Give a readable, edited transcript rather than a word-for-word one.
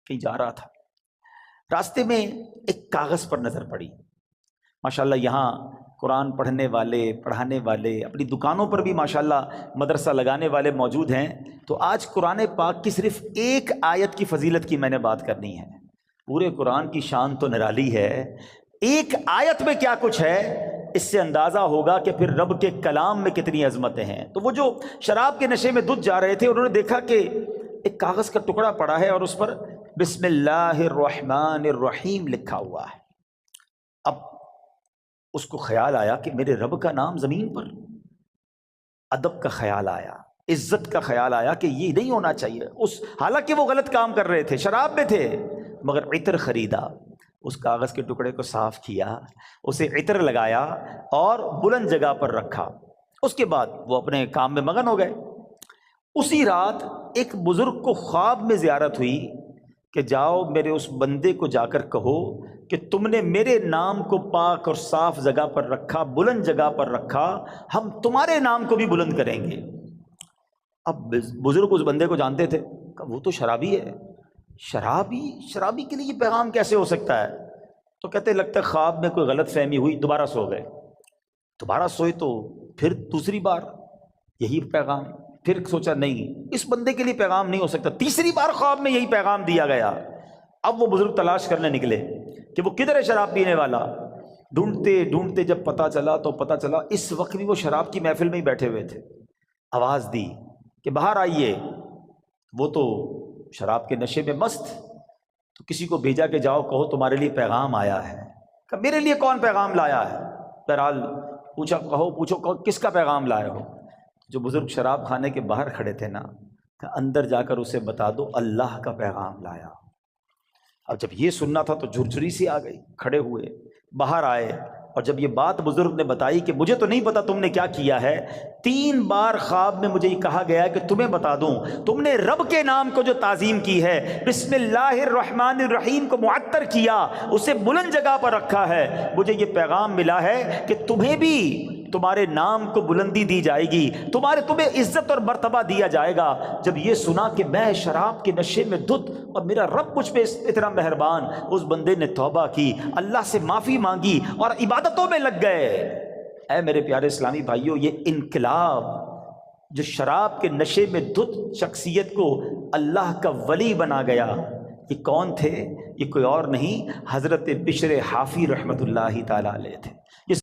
کہیں جا رہا تھا، راستے میں ایک کاغذ پر نظر پڑی. ماشاءاللہ یہاں قرآن پڑھنے والے، پڑھانے والے، اپنی دکانوں پر بھی ماشاءاللہ مدرسہ لگانے والے موجود ہیں. تو آج قرآن پاک کی صرف ایک آیت کی فضیلت کی میں نے بات کرنی ہے. پورے قرآن کی شان تو نرالی ہے، ایک آیت میں کیا کچھ ہے اس سے اندازہ ہوگا کہ پھر رب کے کلام میں کتنی عظمتیں ہیں. تو وہ جو شراب کے نشے میں دھت جا رہے تھے، انہوں نے دیکھا کہ ایک کاغذ کا ٹکڑا پڑا ہے اور اس پر بسم اللہ الرحمن الرحیم لکھا ہوا ہے. اب اس کو خیال آیا کہ میرے رب کا نام زمین پر. ادب کا خیال آیا، عزت کا خیال آیا کہ یہ نہیں ہونا چاہیے. حالانکہ وہ غلط کام کر رہے تھے، شراب میں تھے، مگر عطر خریدا، اس کاغذ کے ٹکڑے کو صاف کیا، اسے عطر لگایا اور بلند جگہ پر رکھا. اس کے بعد وہ اپنے کام میں مگن ہو گئے. اسی رات ایک بزرگ کو خواب میں زیارت ہوئی کہ جاؤ میرے اس بندے کو جا کر کہو کہ تم نے میرے نام کو پاک اور صاف جگہ پر رکھا، بلند جگہ پر رکھا، ہم تمہارے نام کو بھی بلند کریں گے. اب بزرگ اس بندے کو جانتے تھے کہ وہ تو شرابی ہے. شرابی کے لیے یہ پیغام کیسے ہو سکتا ہے؟ تو کہتے لگتا ہے خواب میں کوئی غلط فہمی ہوئی، دوبارہ سو گئے. دوبارہ سوئے تو پھر دوسری بار یہی پیغام. پھر سوچا نہیں اس بندے کے لیے پیغام نہیں ہو سکتا. تیسری بار خواب میں یہی پیغام دیا گیا. اب وہ بزرگ تلاش کرنے نکلے کہ وہ کدھر ہے شراب پینے والا. ڈھونڈتے ڈھونڈتے جب پتہ چلا اس وقت بھی وہ شراب کی محفل میں ہی بیٹھے ہوئے تھے. آواز دی کہ باہر آئیے. وہ تو شراب کے نشے میں مست. تو کسی کو بھیجا کہ جاؤ کہو تمہارے لیے پیغام آیا ہے. کہ میرے لیے کون پیغام لایا ہے؟ بہرحال پوچھو کس کا پیغام لائے ہو؟ جو بزرگ شراب خانے کے باہر کھڑے تھے نا، کہ اندر جا کر اسے بتا دو اللہ کا پیغام لایا. اب جب یہ سننا تھا تو جھرجھری سی آ گئی. کھڑے ہوئے باہر آئے اور جب یہ بات بزرگ نے بتائی کہ مجھے تو نہیں پتا تم نے کیا کیا ہے، 3 بار خواب میں مجھے یہ کہا گیا ہے کہ تمہیں بتا دوں تم نے رب کے نام کو جو تعظیم کی ہے، بسم اللہ الرحمن الرحیم کو معطر کیا، اسے بلند جگہ پر رکھا ہے، مجھے یہ پیغام ملا ہے کہ تمہیں بھی تمہارے نام کو بلندی دی جائے گی، تمہیں عزت اور مرتبہ دیا جائے گا. جب یہ سنا کہ میں شراب کے نشے میں دھت اور میرا رب مجھ پہ اتنا مہربان، اس بندے نے توبہ کی، اللہ سے معافی مانگی اور عبادتوں میں لگ گئے. اے میرے پیارے اسلامی بھائیوں، یہ انقلاب جو شراب کے نشے میں دھت شخصیت کو اللہ کا ولی بنا گیا، یہ کون تھے؟ یہ کوئی اور نہیں، حضرت بشر حافی رحمۃ اللہ تعالی علیہ تھے.